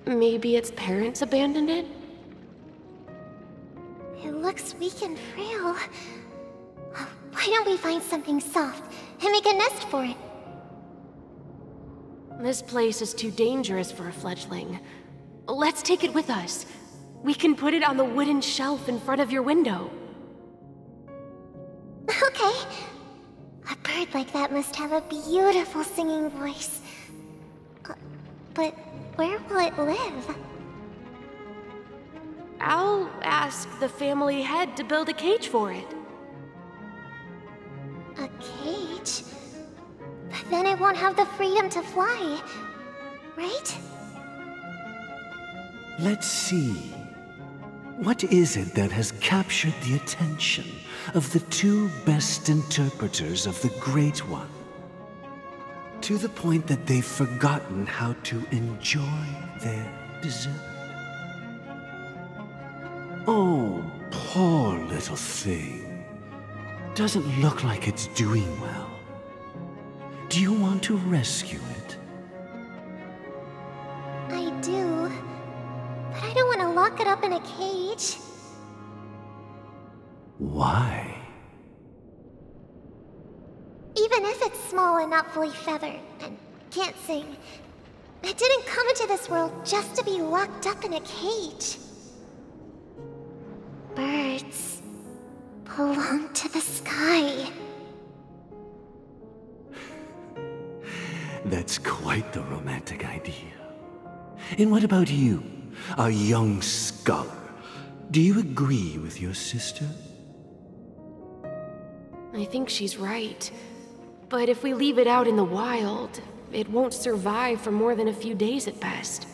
maybe its parents abandoned it? It looks weak and frail. Why don't we find something soft and make a nest for it? This place is too dangerous for a fledgling. Let's take it with us. We can put it on the wooden shelf in front of your window. Okay. A bird like that must have a beautiful singing voice. But where will it live? I'll ask the family head to build a cage for it. A cage? But then it won't have the freedom to fly, right? Let's see. What is it that has captured the attention of the two best interpreters of the Great One? To the point that they've forgotten how to enjoy their dessert. Oh, poor little thing. Doesn't look like it's doing well. Do you want to rescue it? I do. But I don't want to lock it up in a cage. Why? Even if it's small and not fully feathered, and can't sing, it didn't come into this world just to be locked up in a cage. Birds belong to the sky. That's quite the romantic idea. And what about you, a young scholar? Do you agree with your sister? I think she's right. But if we leave it out in the wild, it won't survive for more than a few days at best.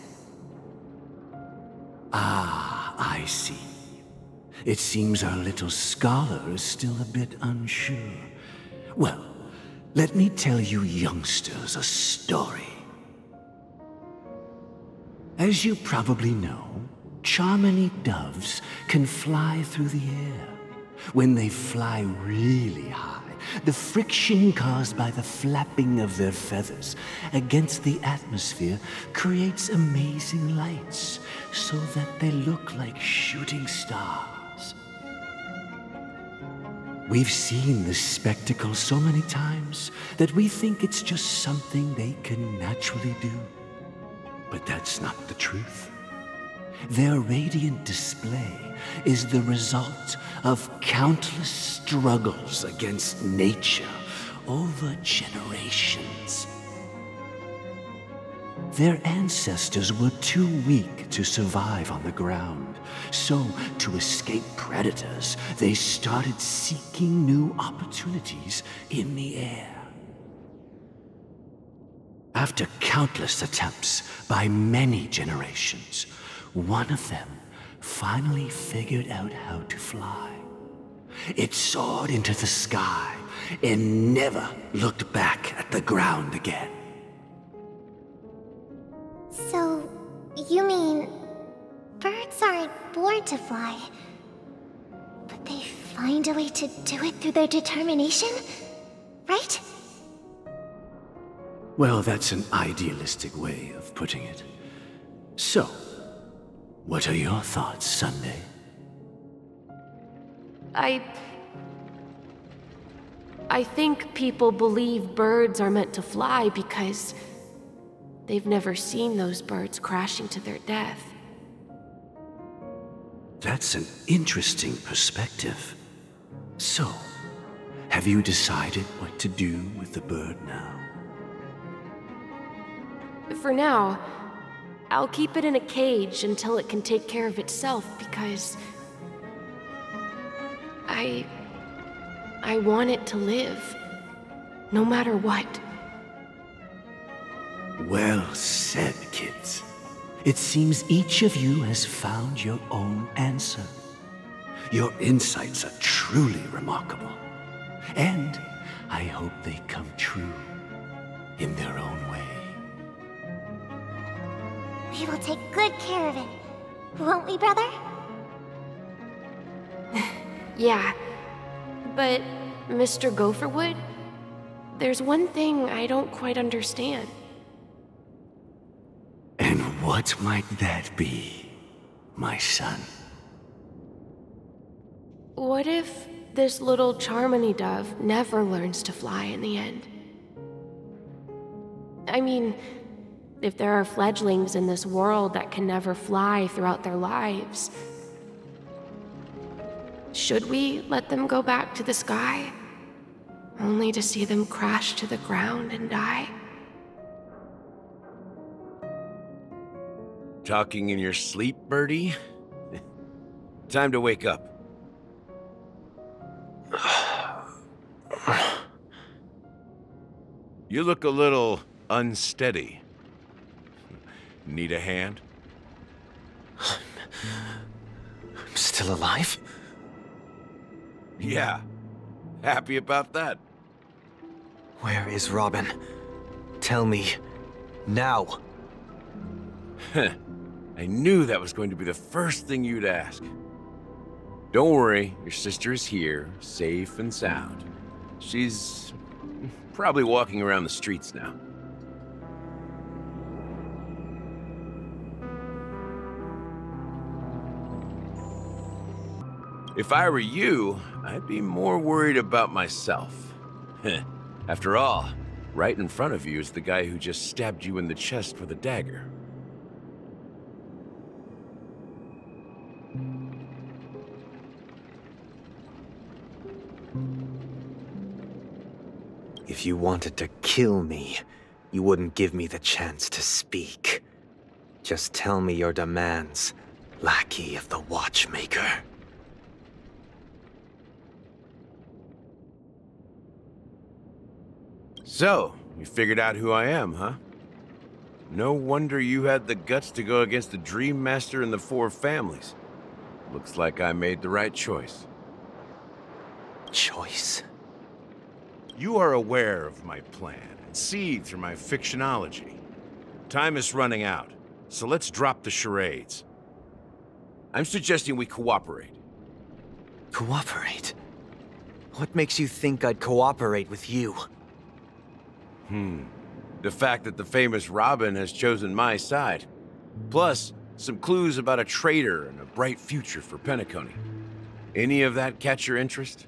Ah, I see. It seems our little scholar is still a bit unsure. Well, let me tell you youngsters a story. As you probably know, Charmony doves can fly through the air. When they fly really high, the friction caused by the flapping of their feathers against the atmosphere creates amazing lights, so that they look like shooting stars. We've seen this spectacle so many times that we think it's just something they can naturally do. But that's not the truth. Their radiant display is the result of countless struggles against nature over generations. Their ancestors were too weak to survive on the ground, so to escape predators, they started seeking new opportunities in the air. After countless attempts by many generations, one of them finally figured out how to fly. It soared into the sky and never looked back at the ground again. So, you mean birds aren't born to fly, but they find a way to do it through their determination, right? Well, that's an idealistic way of putting it. So, what are your thoughts, Sunday? I think people believe birds are meant to fly because they've never seen those birds crashing to their death. That's an interesting perspective. So, have you decided what to do with the bird now? For now, I'll keep it in a cage until it can take care of itself because I want it to live, no matter what. Well said, kids. It seems each of you has found your own answer. Your insights are truly remarkable. And I hope they come true in their own way. We will take good care of it, won't we, brother? Yeah, but Mr. Gopherwood, there's one thing I don't quite understand. And What might that be, my son? What if this little Charmony dove never learns to fly in the end? I mean, if there are fledglings in this world that can never fly throughout their lives, should we let them go back to the sky, only to see them crash to the ground and die? Talking in your sleep, Birdie? Time to wake up. You look a little unsteady. Need a hand? I'm still alive? Yeah. Happy about that. Where is Robin? Tell me. Now. I knew that was going to be the first thing you'd ask. Don't worry, your sister is here, safe and sound. She's probably walking around the streets now. If I were you, I'd be more worried about myself. After all, right in front of you is the guy who just stabbed you in the chest with a dagger. If you wanted to kill me, you wouldn't give me the chance to speak. Just tell me your demands, lackey of the Watchmaker. So, you figured out who I am, huh? No wonder you had the guts to go against the Dream Master and the Four Families. Looks like I made the right choice. Choice? You are aware of my plan and see through my fictionology. Time is running out, so let's drop the charades. I'm suggesting we cooperate. Cooperate? What makes you think I'd cooperate with you? The fact that the famous Robin has chosen my side. Plus, some clues about a traitor and a bright future for Penacony. Any of that catch your interest?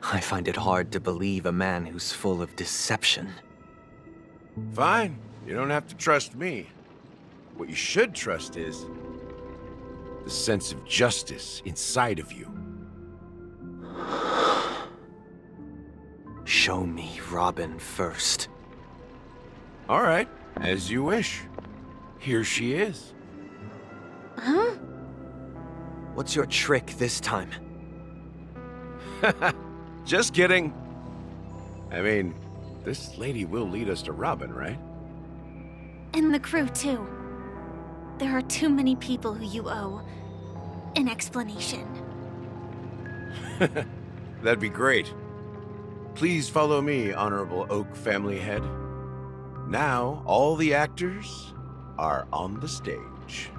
I find it hard to believe a man who's full of deception. Fine. You don't have to trust me. What you should trust is the sense of justice inside of you. Show me Robin first. All right, as you wish. Here she is. Huh? What's your trick this time? Just kidding. I mean, this lady will lead us to Robin, right? And the crew, too. There are too many people who you owe an explanation. That'd be great. Please follow me, Honorable Oak Family Head. Now, all the actors are on the stage.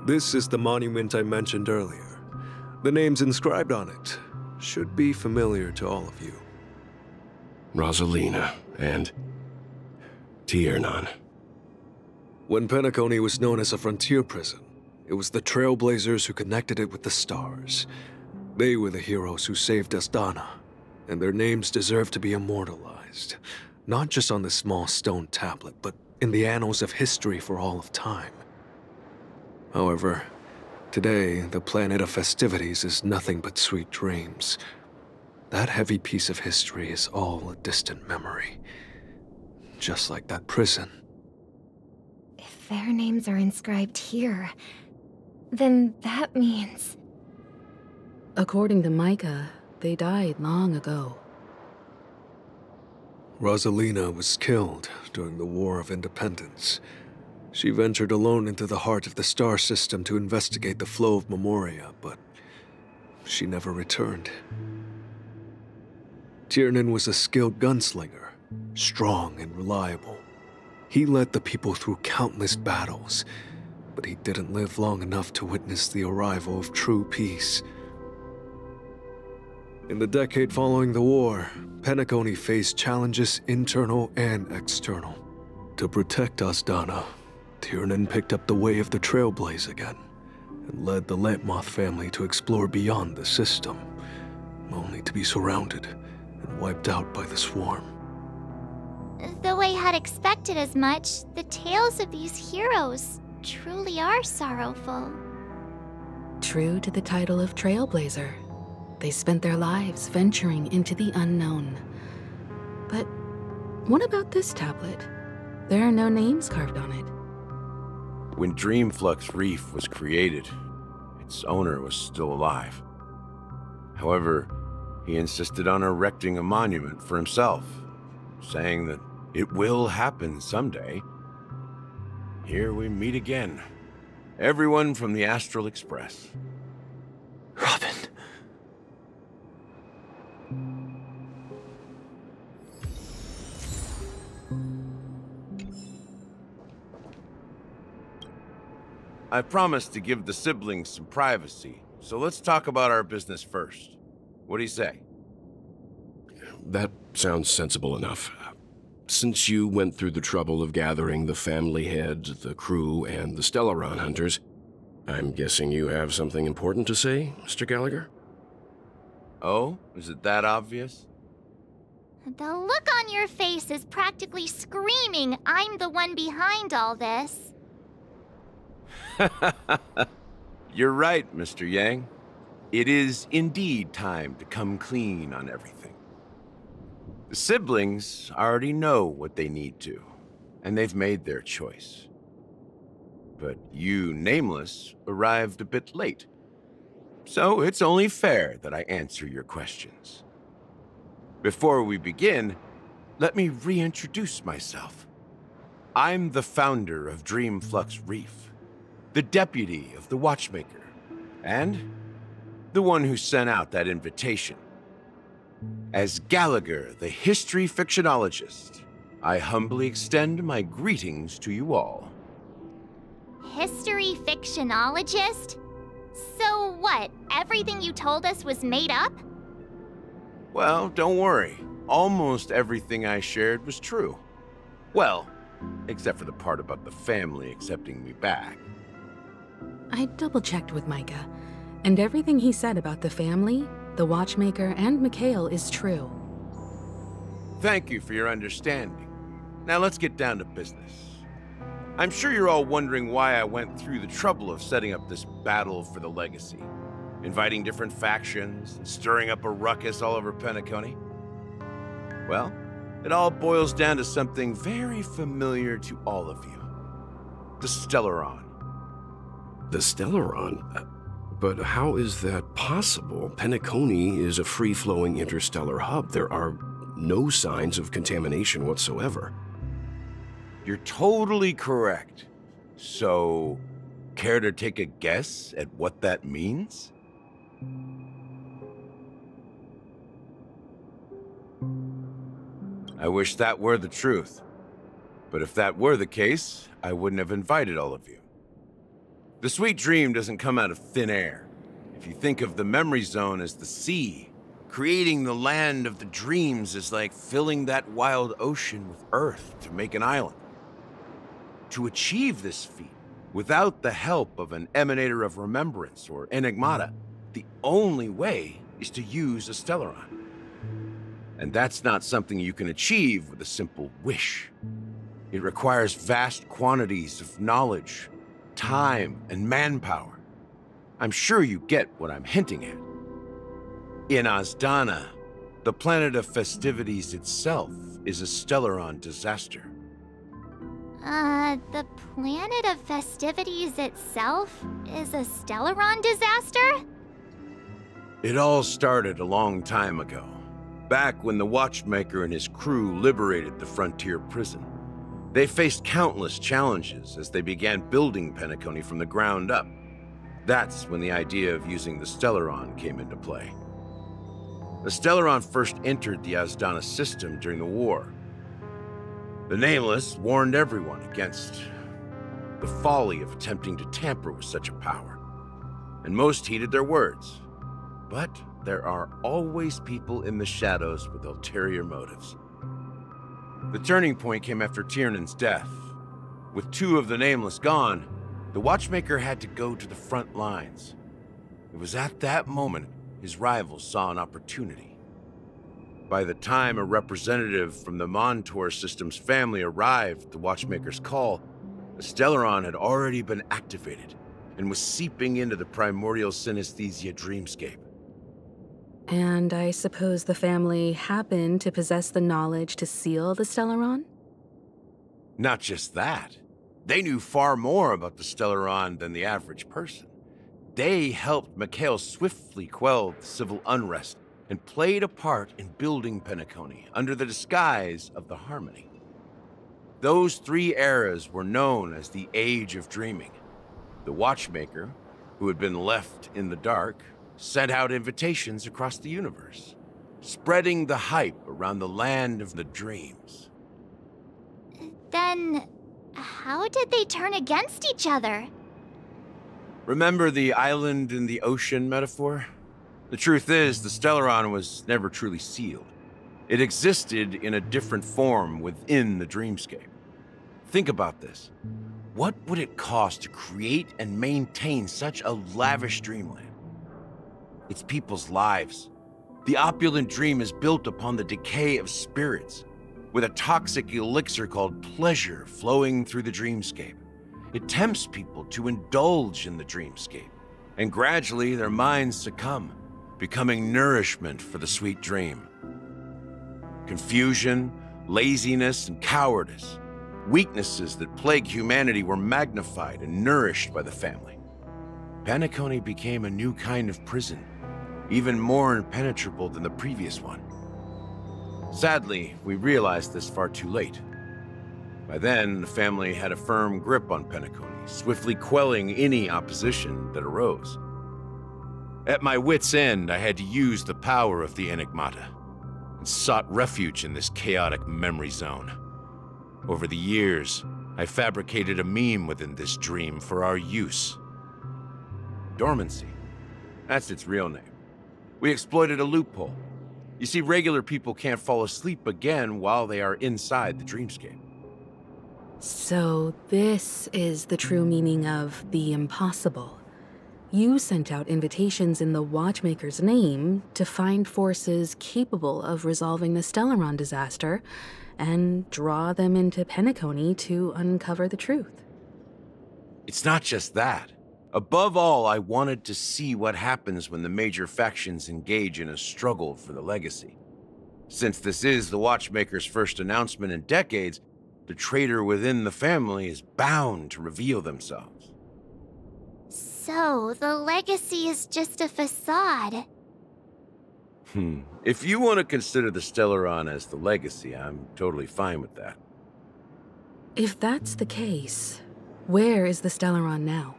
This is the monument I mentioned earlier. The names inscribed on it should be familiar to all of you. Rosalina and Tiernan. When Penacony was known as a frontier prison, it was the Trailblazers who connected it with the stars. They were the heroes who saved Asdana, and their names deserve to be immortalized, not just on this small stone tablet, but in the annals of history for all of time. However, today, the planet of festivities is nothing but sweet dreams. That heavy piece of history is all a distant memory. Just like that prison. If their names are inscribed here, then that means... According to Micah, they died long ago. Rosalina was killed during the War of Independence. She ventured alone into the heart of the star system to investigate the flow of Memoria, but she never returned. Tiernan was a skilled gunslinger, strong and reliable. He led the people through countless battles, but he didn't live long enough to witness the arrival of true peace. In the decade following the war, Penacony faced challenges internal and external. To protect Asdana, Tiernan picked up the way of the Trailblaze again, and led the Lampmoth family to explore beyond the system, only to be surrounded and wiped out by the Swarm. Though I had expected as much, the tales of these heroes truly are sorrowful. True to the title of Trailblazer, they spent their lives venturing into the unknown. But what about this tablet? There are no names carved on it. When Dreamflux Reef was created, its owner was still alive. However, he insisted on erecting a monument for himself, saying that it will happen someday. Here we meet again. Everyone from the Astral Express. Robin. I promised to give the siblings some privacy, so let's talk about our business first. What do you say? That sounds sensible enough. Since you went through the trouble of gathering the family head, the crew, and the Stellaron hunters, I'm guessing you have something important to say, Mr. Gallagher? Oh? Is it that obvious? The look on your face is practically screaming I'm the one behind all this. You're right, Mr. Yang. It is indeed time to come clean on everything. The siblings already know what they need to, and they've made their choice. But you, Nameless, arrived a bit late. So it's only fair that I answer your questions. Before we begin, let me reintroduce myself. I'm the founder of Dreamflux Reef, the deputy of the Watchmaker, and the one who sent out that invitation. As Gallagher, the history fictionologist, I humbly extend my greetings to you all. History fictionologist? So what, everything you told us was made up? Well, don't worry. Almost everything I shared was true. Well, except for the part about the family accepting me back. I double-checked with Micah, and everything he said about the family, the Watchmaker, and Mikhail is true. Thank you for your understanding. Now let's get down to business. I'm sure you're all wondering why I went through the trouble of setting up this battle for the legacy, inviting different factions, and stirring up a ruckus all over Penacony. Well, it all boils down to something very familiar to all of you. The Stellaron. The Stellaron? But how is that possible? Penacony is a free-flowing interstellar hub. There are no signs of contamination whatsoever. You're totally correct. So, care to take a guess at what that means? I wish that were the truth. But if that were the case, I wouldn't have invited all of you. The sweet dream doesn't come out of thin air. If you think of the memory zone as the sea, creating the land of the dreams is like filling that wild ocean with earth to make an island. To achieve this feat, without the help of an Emanator of Remembrance or Enigmata, the only way is to use a Stellaron. And that's not something you can achieve with a simple wish. It requires vast quantities of knowledge, time, and manpower. I'm sure you get what I'm hinting at. In Asdana, the planet of festivities itself is a Stellaron disaster. The planet of festivities itself is a Stellaron disaster? It all started a long time ago, back when the Watchmaker and his crew liberated the frontier prison. They faced countless challenges as they began building Penacony from the ground up. That's when the idea of using the Stellaron came into play. The Stellaron first entered the Asdana system during the war. The Nameless warned everyone against the folly of attempting to tamper with such a power, and most heeded their words. But there are always people in the shadows with ulterior motives. The turning point came after Tiernan's death. With two of the Nameless gone, the Watchmaker had to go to the front lines. It was at that moment his rivals saw an opportunity. By the time a representative from the Montour Systems family arrived at the Watchmaker's call, the Stellaron had already been activated and was seeping into the primordial synesthesia dreamscape. And I suppose the family happened to possess the knowledge to seal the Stellaron? Not just that. They knew far more about the Stellaron than the average person. They helped Mikhail swiftly quell the civil unrest and played a part in building Penacony under the disguise of the Harmony. Those three eras were known as the Age of Dreaming. The Watchmaker, who had been left in the dark, sent out invitations across the universe, spreading the hype around the land of the dreams. Then, how did they turn against each other? Remember the island in the ocean metaphor? The truth is, the Stellaron was never truly sealed. It existed in a different form within the dreamscape. Think about this. What would it cost to create and maintain such a lavish dreamland? It's people's lives. The opulent dream is built upon the decay of spirits, with a toxic elixir called pleasure flowing through the dreamscape. It tempts people to indulge in the dreamscape, and gradually their minds succumb, becoming nourishment for the sweet dream. Confusion, laziness, and cowardice, weaknesses that plague humanity, were magnified and nourished by the family. Penacony became a new kind of prison, even more impenetrable than the previous one. Sadly, we realized this far too late. By then, the family had a firm grip on Penacony, swiftly quelling any opposition that arose. At my wit's end, I had to use the power of the Enigmata, and sought refuge in this chaotic memory zone. Over the years, I fabricated a meme within this dream for our use. Dormancy. That's its real name. We exploited a loophole. You see, regular people can't fall asleep again while they are inside the dreamscape. So this is the true meaning of the impossible. You sent out invitations in the Watchmaker's name to find forces capable of resolving the Stellaron disaster and draw them into Penacony to uncover the truth. It's not just that. Above all, I wanted to see what happens when the major factions engage in a struggle for the legacy. Since this is the Watchmaker's first announcement in decades, the traitor within the family is bound to reveal themselves. So, the legacy is just a facade. If you want to consider the Stellaron as the legacy, I'm totally fine with that. If that's the case, where is the Stellaron now?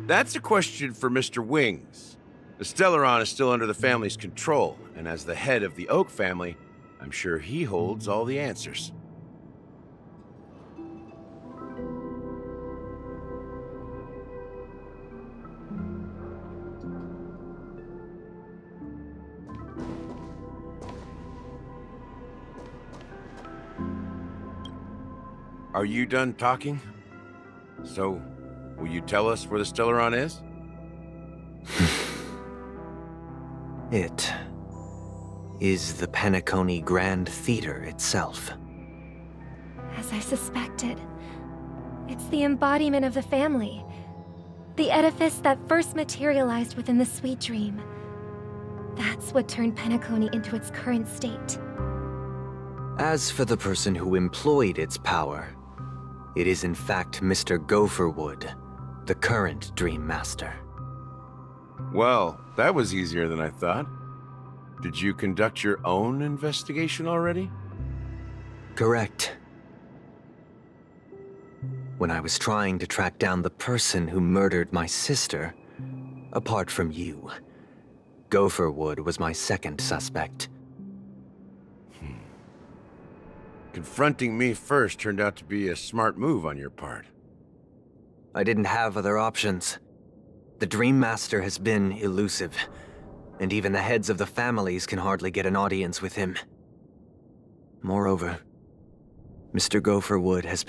That's a question for Mr. Wings. The Stellaron is still under the family's control, and as the head of the Oak family, I'm sure he holds all the answers. Are you done talking? So, will you tell us where the Stellaron is? It is the Penacony Grand Theater itself. As I suspected, it's the embodiment of the family. The edifice that first materialized within the Sweet Dream. That's what turned Penacony into its current state. As for the person who employed its power, it is in fact Mr. Gopherwood, the current Dream Master. Well, that was easier than I thought. Did you conduct your own investigation already? Correct. When I was trying to track down the person who murdered my sister, apart from you, Gopherwood was my second suspect. Confronting me first turned out to be a smart move on your part. I didn't have other options. The Dream Master has been elusive, and even the heads of the families can hardly get an audience with him. Moreover, Mr. Gopher Wood has